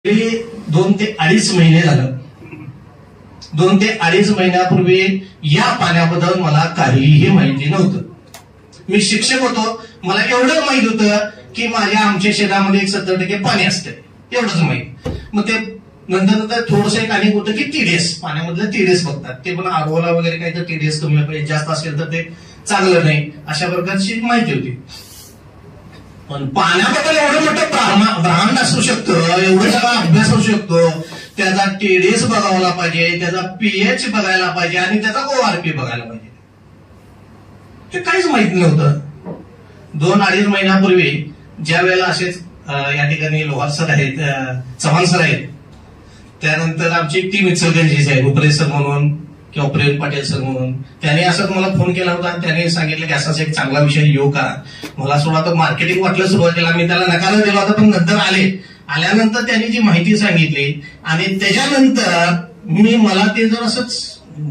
2 ते 2.5 महिने झालं. 2 ते 2.5 महिन्यापूर्वी या पाण्याबद्दल मला काहीही माहिती नव्हतं. मी शिक्षक होतो, मला एवढं माहित होतं की आमच्या शेतामध्ये 70% पाणी असते, एवढंच माहित. मग ते नंतर थोडंसं एक अनेक होतं की TDS, पाण्यामधलं TDS बघतात, ते पण आरोला वगैरे काही तर TDS कमी जास्त असेल तर ते चांगलं नाही, अशा प्रकारची माहिती होती. पण पाण्याबद्दल एवढं मोठं ब्रह्मांड असू शकतं, एवढं सगळा अभ्यास होऊ शकतो, त्याचा TDS बघायला पाहिजे, त्याचा pH बघायला पाहिजे आणि त्याचा ORP बघायला पाहिजे, ते काहीच माहिती नव्हतं. 2-2.5 महिन्यापूर्वी ज्या वेळेला असेच या ठिकाणी लोहार सर आहेत, चव्हाण सर आहेत, त्यानंतर आमची टीम इचलकरंजीची आहे, उपरे सर म्हणून किंवा प्रेम पाटील सर म्हणून, त्यांनी असं मला फोन केला होता आणि त्यांनी सांगितलं की असाच एक चांगला विषय येऊ का. मला सोडा तर मार्केटिंग वाटलं सुरुवातीला, मी त्याला नकार दिला होता, पण नंतर आल्यानंतर त्यांनी जी माहिती सांगितली आणि त्याच्यानंतर मला ते जर असंच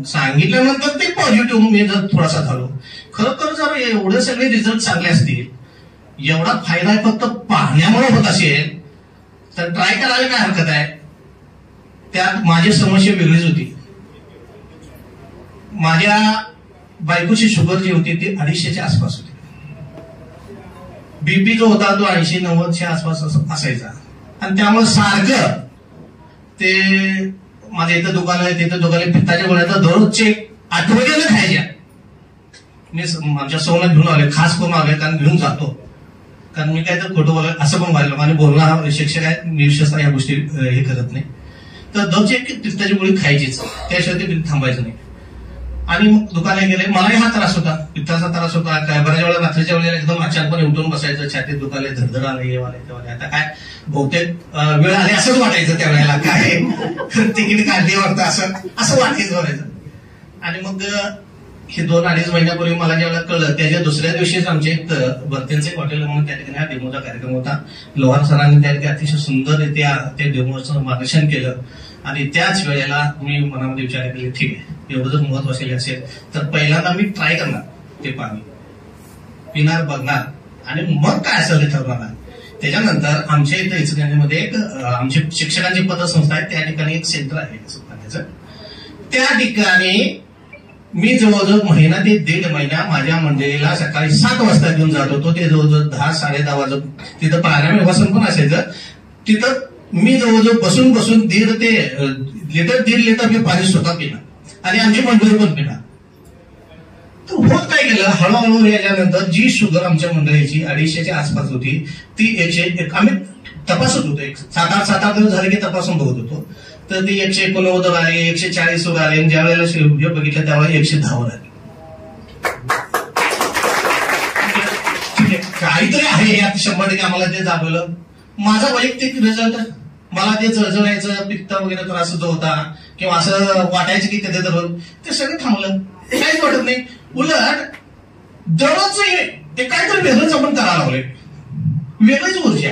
सांगितल्यानंतर ते पॉझिटिव्ह मी जर थोडासा झालो. खरोखर जर एवढे सगळे रिझल्ट चांगले असतील, एवढा फायदा फक्त पाहण्यामुळे होत असेल तर ट्राय करायला काय हरकत आहे. त्यात माझी समस्या वेगळीच होती. माझ्या बायकोची शुगर जी होती ती 250च्या आसपास होती. BP जो होता तो 80-90च्या आसपास असायचा आणि त्यामुळे सारखं ते माझ्या इथं दुकान आहे, तिथं दुकान आहे, पित्ताच्या गोळ्याचा दररोजचे आठवड्याला खायच्या. मी आमच्या सोनं घेऊन आले, खास करून आले, कारण घेऊन जातो, कारण मी काय तर खोटं बोलाय असं पण व्हायला आणि बोलणार शिक्षक आहे, मी विशेषतः या गोष्टी हे करत नाही. तर दररोज एक पित्ताची गोळी खायचीच, त्याशिवाय ते थांबायचं नाही. आणि मग दुकानात गेले, मलाही हा त्रास होता, पित्ताचा त्रास होता. काय बऱ्याच वेळा रात्रीच्या वेळेला एकदम अचानकपणे उठून बसायचं, छातीत दुखाले, धडधड आले, हे वाले तेव्हा. आता काय बहुतेक वेळ आली असंच वाटायचं त्यावेळेला, काय तिकीट काढली वाटतं असं वाटायचं व्हायचं. आणि मग हे 2-2.5 महिन्यापूर्वी मला ज्यावेळेला कळलं, त्याच्या दुसऱ्या दिवशीच आमचे बर्तेंचे हॉटेल म्हणून त्या ठिकाणी हा डेमोचा कार्यक्रम होता. लोहार सरांनी त्या ठिकाणी अतिशय सुंदररित्या ते डेमोचं मार्गदर्शन केलं आणि त्याच वेळेला मी मनामध्ये विचार केले, ठीक आहे, एवढं जर महत्वाचे असेल तर पहिल्यांदा मी ट्राय करणार, ते पाणी पिणार, बघणार आणि मग काय असेल ते ठरवणार. त्याच्यानंतर आमच्या इथं इचलकरंजीमध्ये एक आमची शिक्षकांची पतसंस्था आहे, त्या ठिकाणी एक सेंटर आहे पाण्याचं. त्या ठिकाणी मी जवळजवळ महिना ते 1.5 महिना माझ्या मंडळीला सकाळी 7 वाजता घेऊन जात होतो. ते जवळजवळ 10-10:30 वाजत तिथं प्राणायाम व्यवस्थापन पण असायचं. तिथं मी जवळजवळ बसून 1.5 लिटर मी पाणी स्वतः पिणार आणि आमची मंडळी पण पिणार. तर होत काय केलं, हळूहळू याच्यानंतर जी शुगर आमच्या मंडळीची 250च्या आसपास होती ती 101, आम्ही तपासत होतो, 7-8 दिवस झाले की तपासून बघत होतो. तर ती 189 वर आली, 140 वर आली आणि ज्या वेळेला हे बघितलं त्यावेळेला 110 वर आली. काहीतरी आहे यात, 100% आम्हाला ते दाखवलं. माझा वैयक्तिक रिझल्ट, मला ते जळजळायचं, पित्त वगैरे त्रास होता किंवा असं वाटायचं की कधी तर ते सगळं थांबलं, काहीच वाटत नाही. उलट दररोज ते काहीतरी वेगळंच आपण करायला लागलोय, वेगळीच ऊर्जा,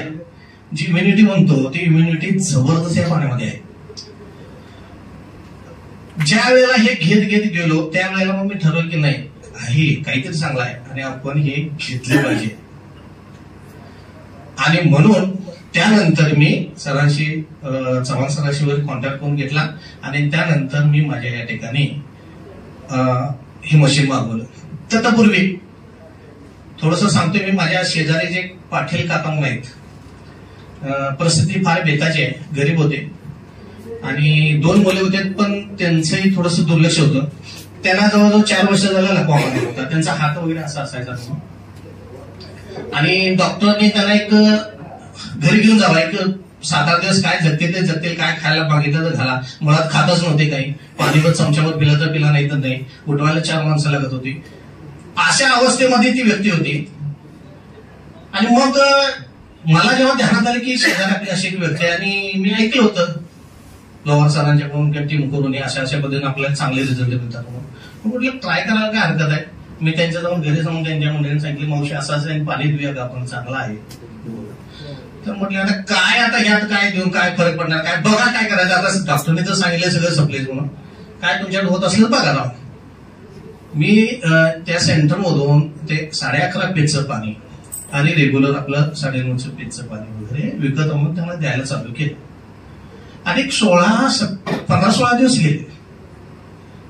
जी इम्युनिटी म्हणतो ती इम्युनिटी जबरदस्त या पाण्यामध्ये आहे. ज्या वेळेला हे घेत गेलो त्यावेळेला मग मी ठरवलं की नाही, आहे काहीतरी चांगलं आहे आणि आपण हे घेतलं पाहिजे. आणि म्हणून त्यानंतर मी सरांशी, चव्हाण सरांशी कॉन्टॅक्ट करून घेतला आणि त्यानंतर मी माझ्या या ठिकाणी हे मशीन मागवलं. तत्पूर्वी थोडंसं सांगतोय, मी माझ्या शेजारी जे पाटील काका म्हणून आहेत, परिस्थिती फार बेताची आहे, गरीब होते आणि 2 मुले होते, पण त्यांचंही थोडंसं दुर्लक्ष होतं. त्यांना जवळजवळ 4 वर्ष झालं लकवा होता, त्यांचा हात वगैरे असा असायचा. आणि डॉक्टरने त्यांना एक घरी घेऊन जावा, एक 7-8 दिवस काय जगतील काय खायला मागितलं तर झाला. मुळात खातच नव्हते काही, पाणीभर चमच्यावर पिलं तर पिला, नाही तर नाही. उठवायला 4 माणसं लागत होती. अशा अवस्थेमध्ये ती व्यक्ती होती. आणि मग मला जेव्हा ध्यानात आलं की शेजारी अशी एक व्यक्ती आहे आणि मी ऐकलं होतं लोहार सरांच्याकडून किंवा टीम करून अशा पद्धतीने आपल्याला चांगले रिझल्ट मिळतात म्हणून म्हटलं ट्राय करायला काय हरकत आहे. मी त्यांच्या जाऊन घरी जाऊन त्यांच्या मंडळीने सांगितलं, मावशी असं पाणी देऊया का आपण, चांगला आहे. तर म्हटलं आता काय, आता ह्यात काय देऊन काय फरक पडणार, काय बघा काय करायचं. आता डॉक्टरने तर सांगितलं सगळं सप्लाय म्हणून, काय तुमच्याकडे होत असलं बघा राव. मी त्या सेंटरमधून ते 11.5 पेजचं पाणी आणि रेग्युलर आपलं 9.5 पेजचं पाणी वगैरे विकत म्हणून त्यांना द्यायला चालू केलं. आणि 15-16 दिवस गेले.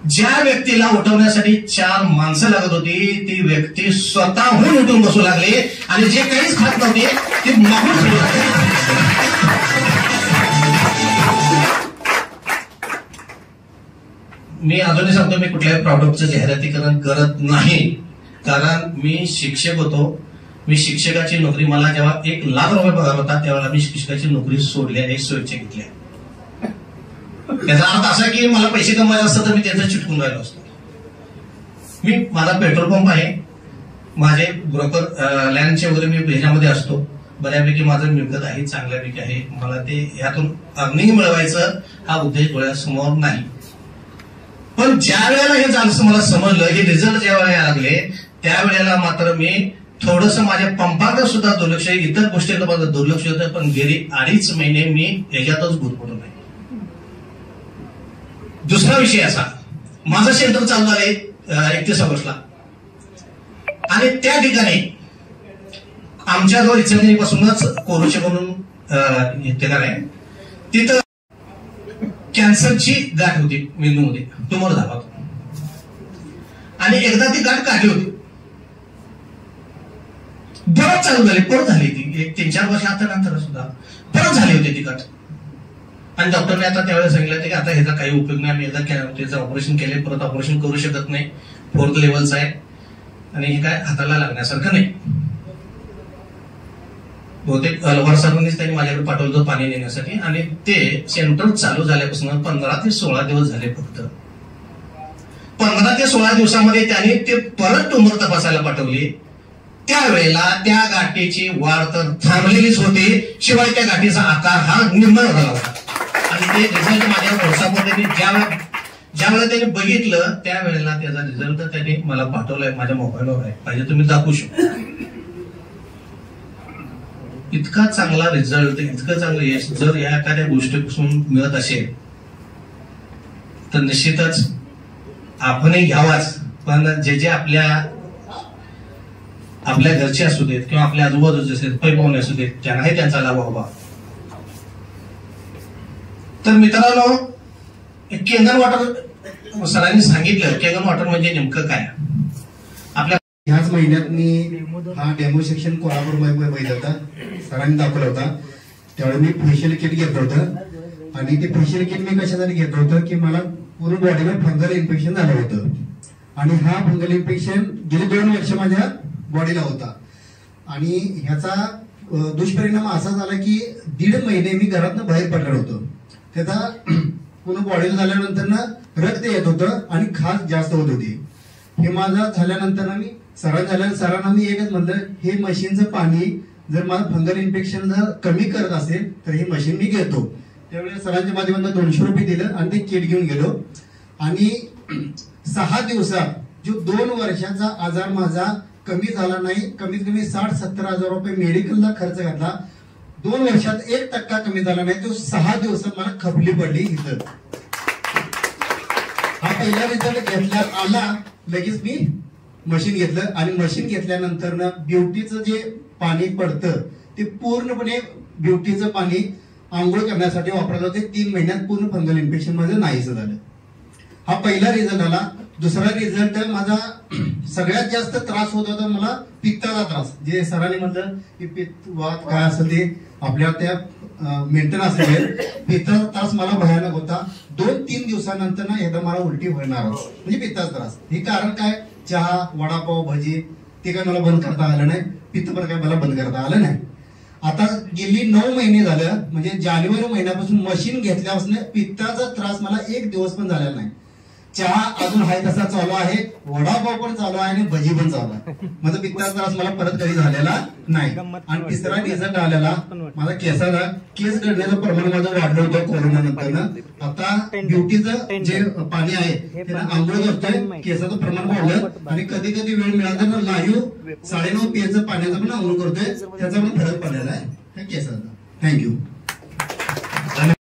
ज्या व्यक्तीला उठवण्यासाठी 4 माणसं लागत होती ती व्यक्ती स्वतःहून उठून बसू लागली आणि जे काहीच खात नव्हते ते मागून सुरू लागले. मी अजूनही सांगतो, मी कुठल्याही प्रॉडक्टचं जाहिरातीकरण करत नाही, कारण मी शिक्षक होतो. मी शिक्षकाची नोकरी, मला जेव्हा 1 लाख रुपये पगार होता त्यावेळेला मी शिक्षकाची नोकरी सोडली आणि स्वेच्छा घेतली. त्याचा अर्थ असा की मला पैसे कमवायचे असतात तर मी त्याचं चिटकून राहिलो असतो. माझा पेट्रोल पंप आहे, माझे ब्रोकर लँडचे वगैरे मी ह्याच्यामध्ये असतो. बऱ्यापैकी माझं मिळकत आहे, चांगल्यापैकी आहे. मला ते ह्यातून अर्निंग मिळवायचं हा उद्देश डोळ्यासमोर नाही. पण ज्या वेळेला हे झालं मला समजलं, हे रिझल्ट ज्या वेळेला लागले त्यावेळेला मात्र मी थोडंसं माझ्या पंपाकडे सुद्धा दुर्लक्ष, इतर गोष्टीकडे माझं दुर्लक्ष होतं. पण गेली 2.5 महिने मी याच्यातच गुरफटून आहे. दुसरा विषय असा, माझं सेंटर चालू झालंय 31 ऑगस्टला आणि त्या ठिकाणी आमच्याजवळ इचलकरंजीपासूनच कोरोचे म्हणून ठिकाण आहे, तिथं कॅन्सरची गाठ होती मेंदूमध्ये, ट्युमर झाला होता आणि एकदा ती गाठ काढली होती. परत चालू झाली, परत झाली ती 3-4 वर्ष नंतर सुद्धा परत झाली होती ती गाठ. आणि डॉक्टरने आता त्यावेळेला सांगितलं की आता ह्याचा काही उपयोग नाही, आम्ही एकदा त्याचं ऑपरेशन केले, परत ऑपरेशन करू शकत नाही, 4th लेवलचं आहे आणि हे काय हाताला लागण्यासारखं नाही. बहुतेक अलवार सरांनीच त्यांनी माझ्याकडे पाठवलं होतं पाणी नेण्यासाठी आणि ते सेंटर चालू झाल्यापासून 15 ते 16 दिवस झाले. फक्त 15 ते 16 दिवसामध्ये त्यांनी ते परत ट्युमर तपासायला पाठवली. त्यावेळेला त्या गाठीची वाढ तर थांबलेलीच होती, शिवाय त्या गाठीचा आकार हा निर्माण झाला होता. आणि ते रिझल्ट माझ्या व्हॉट्सअपवर ज्यावेळेला त्यांनी बघितलं त्यावेळेला त्याचा रिझल्ट त्यांनी मला पाठवलाय, माझ्या मोबाईलवर आहे, पाहिजे तुम्ही दाखवू शकता. इतका चांगला रिझल्ट, इतकं चांगलं यश जर या एखाद्या गोष्टीपासून मिळत असेल तर निश्चितच आपणही घ्यावाच. पण जे आपल्या घरचे असू देत किंवा आपल्या आजूबाजूचे असेल, पै पाहुणे असू देत, त्यांनाही त्यांचा लाभ व्हावा. तर मित्रांनो, केंगन वॉटर सरांनी सांगितलं. केंगन वॉटर म्हणजे नेमकं काय? आपल्या ह्याच महिन्यात मी हा डेमो सेक्शन कोल्हापूर बघितला होता, सरांनी दाखवला होता. त्यावेळी मी फेशियल किट घेतलं होतं आणि ते फेशियल किट मी कशासाठी घेतलं होतं की मला पूर्ण बॉडीला फंगल इन्फेक्शन झालं होतं आणि हा फंगल इन्फेक्शन गेली 2 वर्ष माझ्या बॉडीला होता. आणि ह्याचा दुष्परिणाम असा झाला की 1.5 महिने मी घरातनं बाहेर पडलो होतो. त्याचा पूर्ण बॉडीला झाल्यानंतर ना रक्त येत होतं आणि खास जास्त होत होती. हे माझं झाल्यानंतर मी सरांना मी एकच म्हणलं, हे मशीनचं पाणी जर मला फंगल इन्फेक्शन जर कमी करत असेल तर हे मशीन मी घेतो. त्यावेळेला सरांच्या माध्यमातून 200 रुपये दिलं आणि ते किट घेऊन गेलो. आणि 6 दिवसात जो 2 वर्षाचा आजार माझा कमी झाला नाही, कमीत कमी 60-70 हजार रुपये मेडिकलला खर्च घातला, 2 वर्षात 1% कमी झाला नाही, तो 6 दिवसात मला खपली पडली इथं. हा पहिला रिझल्ट घेतल्यात आला, लगेच मी मशीन घेतलं आणि मशीन घेतल्यानंतर ना ब्युटीचं जे पाणी पडतं ते पूर्णपणे ब्युटीचं पाणी आंघोळ करण्यासाठी वापरलं होते. 3 महिन्यात पूर्ण फंगल इन्फेक्शन माझं नाहीसं झालं. हा पहिला रिझल्ट आला. दुसरा रिझल्ट माझा सगळ्यात जास्त त्रास होत होता मला पित्ताचा त्रास, जे सरांनी म्हटलं की पित्त वात काय असेल ते आपल्या त्या मेंटेन असलेले पित्ताचा त्रास मला भयानक होता. 2-3 दिवसानंतर ना एकदा मला उलटी होणार म्हणजे पित्ताचा त्रास. हे कारण काय, चहा, वडापाव, भजी ते काय मला बंद करता आलं नाही, पित्त पण काय मला बंद करता आलं नाही. आता गेली 9 महिने झालं, म्हणजे जानेवारी महिन्यापासून मशीन घेतल्यापासून पित्ताचा त्रास मला 1 दिवस पण झालेला नाही. चहा अजून हाय तसा चालू आहे, वडापाव पण चालू आहे आणि भजी पण चालू आहे. माझा पित्ताचा त्रास मला परत कधी झालेला नाही. आणि तिसरा रिझल्ट आलेला, माझा केस गळण्याचं प्रमाण माझं वाढलं होतं कोरोना नंतर. आता ब्युटीचं जे पाणी आहे त्याला आंघोळ करतोय, केसाचं प्रमाण वाढलं आणि कधी कधी वेळ मिळाला तर लाईव्ह 9.5 PM पाण्याचं पण आंघोळ करतोय, त्याचा पण फरक पडलेला आहे केसाचा. थँक्यू.